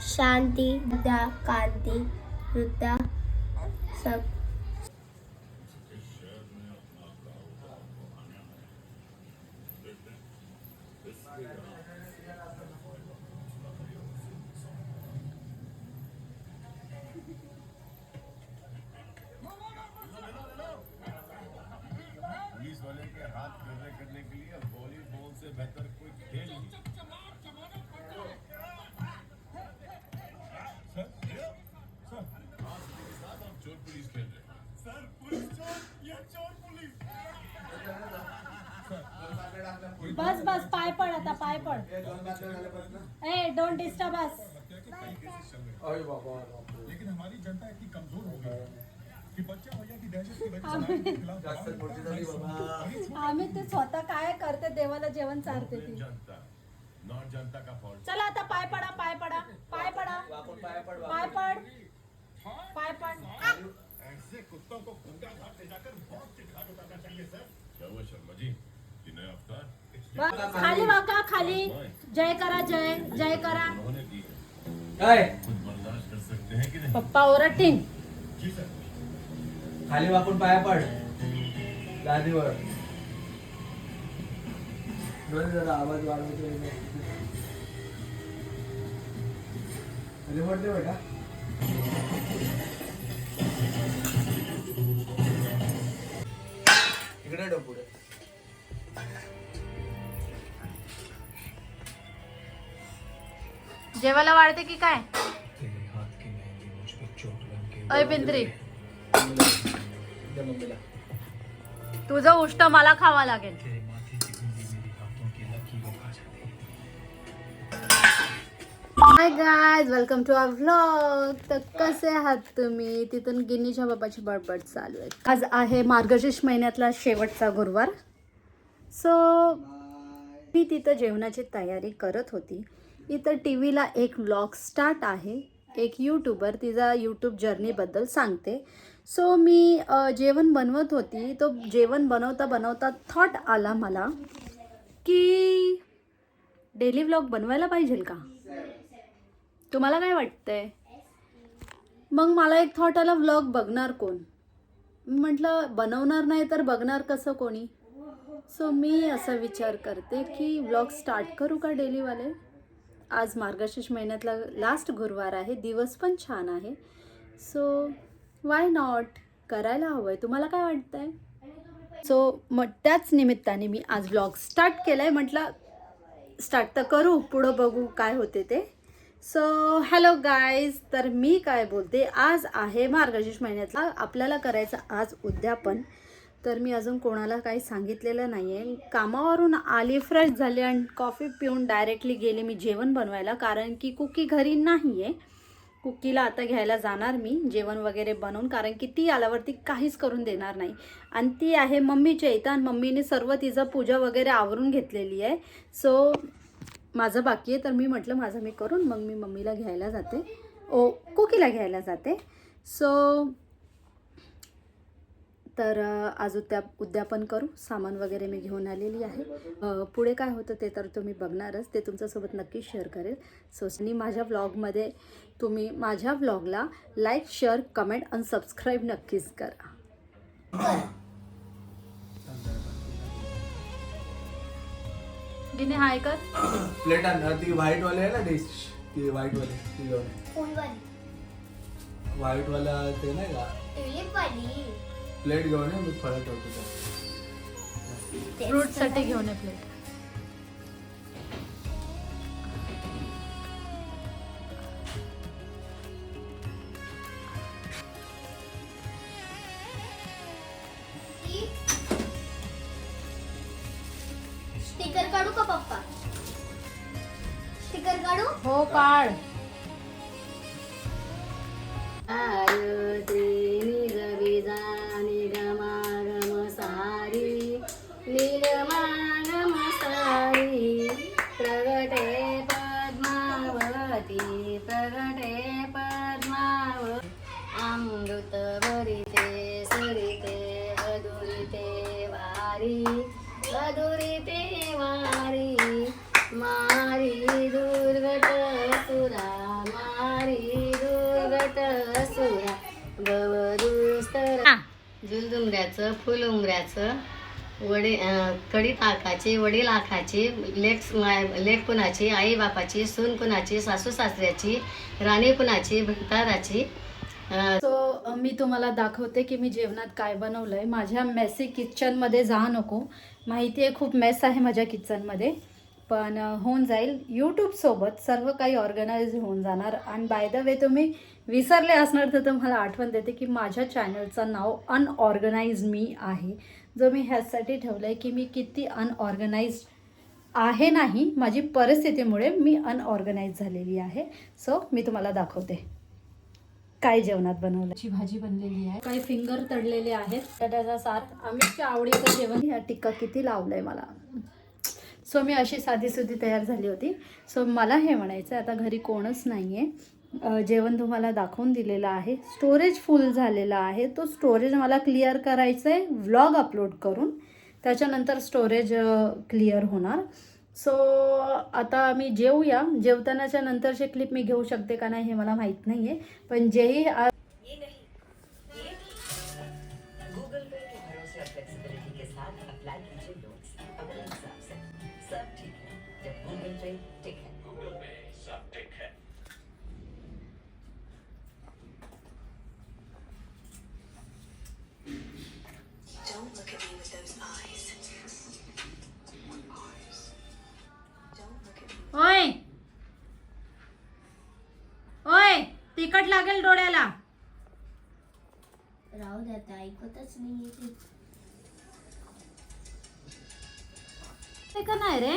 शांती द्या कांती हृदया सब पुलिस वाले के हाथ खड़े करने के लिए वॉलीबॉल से बेहतर कोई खेल नहीं। चोर पुलिस खेल रहे सर। पुलिस चोर या चोर पुलिस। बस बस पाय पड आता पाय पड ए डोंट डिस्टर्ब अस। लेकिन हमारी जनता इतनी कमजोर हो गई कि बच्चा भैया की दहशत की वजह से आम्ही ते स्वतः काय करते देवाला जेवण चारते ती। जनता नॉट जनता का फॉल्ट। चला आता पाय पडा पाय पडा पाय पडा पाय पड पाय पड। ऐसे कुत्तों को गुंडा घाट ले जाकर बहुत चिढ़ा उतारना चाहिए सर। क्या हुआ शर्मा जी ये नया अवतार बस खाली वाका खाली जय करा जय जय करा। उन्होंने दी है काय खुद बर्दाश्त कर सकते हैं कि नहीं। पप्पा ओरडतील। जी सर। खाली वाकून पाया पड गादीवर जरा आवाज वाढवतो रिमोट दे बेटा। इकडे ठेव पुढे। जेवायला वाढते की काय अय पिंत्री दे मम्मीला। तुझं उष्ट मला खावा लागेल। Hi guys welcome to our vlog. तर कसे आहात तुम्ही? तिथून गिन्नीच्या बाबाची बडबड चालू आहे। आज आहे मार्गशीर्ष महिन्यातला शेवटचा गुरुवार। सो मी तिथं जेवणाची तयारी करत होती। इथं टी व्हीला एक व्लॉग स्टार्ट आहे। एक यूट्यूबर तिचा यूट्यूब जर्नीबद्दल सांगते। सो मी जेवण बनवत होती। तो जेवण बनवता बनवता थॉट आला मला की डेली व्लॉग बनवायला पाहिजे का? तुम्हाला काय वाटतंय? मग मला एक थॉट आला व्लॉग बघणार कोण? म्हटलं बनवणार नाही तर बघणार कसं कोणी? सो मी असा विचार करते की व्लॉग स्टार्ट करू का डेलीवाले? आज मार्गशीर्ष महिन्यातला लास्ट गुरुवार आहे। दिवस पण छान आहे। सो वाय नॉट करायला हवं आहे। तुम्हाला काय वाटतंय? सो मग त्याच निमित्ताने मी आज व्लॉग स्टार्ट केला आहे। म्हटलं स्टार्ट तर करू पुढं बघू काय होते ते। सो हॅलो गाईज तर मी काय बोलते आज आहे मार्गशीर्ष महिन्यातला आपल्याला करायचं आज उद्यापन। तर मी अजून कोणाला काही सांगितलेलं नाही आहे। कामावरून आली फ्रेश झाली आणि कॉफी पिऊन डायरेक्टली गेले मी जेवण बनवायला कारण की कुकी घरी नाही आहे। कुकीला आता घ्यायला जाणार मी जेवण वगैरे बनवून कारण की ती आल्यावरती काहीच करून देणार नाही आणि ती आहे मम्मीच्या इथं आणि मम्मीने सर्व तिचं पूजा वगैरे आवरून घेतलेली आहे। सो माझं बाकी आहे तर मी म्हटलं माझं मी करून मग मी मम्मीला घ्यायला जाते कुकीला घ्यायला जाते। सो तर आज उद्यापन करू सामान वगैरे मी घेऊन आलेली आहे। पुढे काय होतं ते तर तुम्ही बघणारच ते तुमच्यासोबत नक्की शेअर करेल। सो माझ्या व्लॉगमध्ये तुम्ही माझ्या व्लॉगला लाईक शेअर कमेंट आणि सबस्क्राईब नक्कीच करा। गिने हाय कर प्लेट आण ती व्हाईट वाले आहे ना डिश ती व्हाईट वाली ती घेऊन व्हाईट वाला ते नाही का प्लेट घेऊन ये मी फळं ठेवतो फ्रूट साठी घेऊन ये प्लेट। स्टिकर काढू का पप्पा? स्टिकर काढू? हो काढ। प्रगटे पद्मावती प्रगटे पद्मावती अमृत भरिते सरिते अधुरिते वारी अधुरिते वारी मारी दुर्गत सुरा गवरुस्तर जुलजुमऱ्याचं फुल उमऱ्याचं वडी कडी ताकाची वडील आखाची लेक कुणाची आई बापाची सून कुणाची सासू सासऱ्याची राणी कुणाची भंताराची. सो मी तुम्हाला दाखवते की मी जेवणात काय बनवलं आहे. माझ्या मेसी किचनमध्ये जा नको. माहिती आहे खूप मेस आहे माझ्या किचनमध्ये, पण होऊन जाईल. यूट्यूबसोबत सर्व काही ऑर्गनाइज होऊन जाणार. आणि बाय द वे तुम्ही विसरले असणार तर तुम्हाला आठवण देते की माझ्या चॅनलचं नाव अनऑर्गनाइज मी आहे. जो मी ह्यासाठी ठेवलं आहे की मी किती अनऑर्गनाइज आहे नाही, माझी परिस्थितीमुळे मी अनऑर्गनाइज झालेली आहे. सो मी तुम्हाला दाखवते काय जेवणात बनवलं. ची भाजी बनलेली आहे, काही फिंगर तळलेले आहेत, बटाट्याचा सार, आम्हीच्या आवडीचं जेवण. ह्या टिक्का किती लावलंय मला. सो मी अशी साधीसुधी तयार झाली होती. सो मला हे म्हणायचं आता घरी कोणच नाही आहे. जेवण तुम्हाला दाखवून दिलेलं आहे. स्टोरेज फुल झालेला आहे. तो स्टोरेज मला क्लिअर करायचं आहे व्लॉग अपलोड करून. त्याच्यानंतर स्टोरेज क्लिअर होणार. सो आता आम्ही जेवूया. जेवतानाच्या नंतरचे क्लिप मी घेऊ शकते का नाही हे मला माहीत नाही आहे, पण जेही गूगल पे के भरोसे और फ्लेक्सिबिलिटी के साथ अप्लाई कीजिए लोन्स अपने हिसाब से. सब ठीक है जब गूगल पे टिक है. गूगल पे सब ठीक है. Don't look at me with those eyes. Don't look at me. ओय ओय तिखट लागेल डोळ्याला. राहू द्या ते ऐकतच नाही. ते का नाही रे.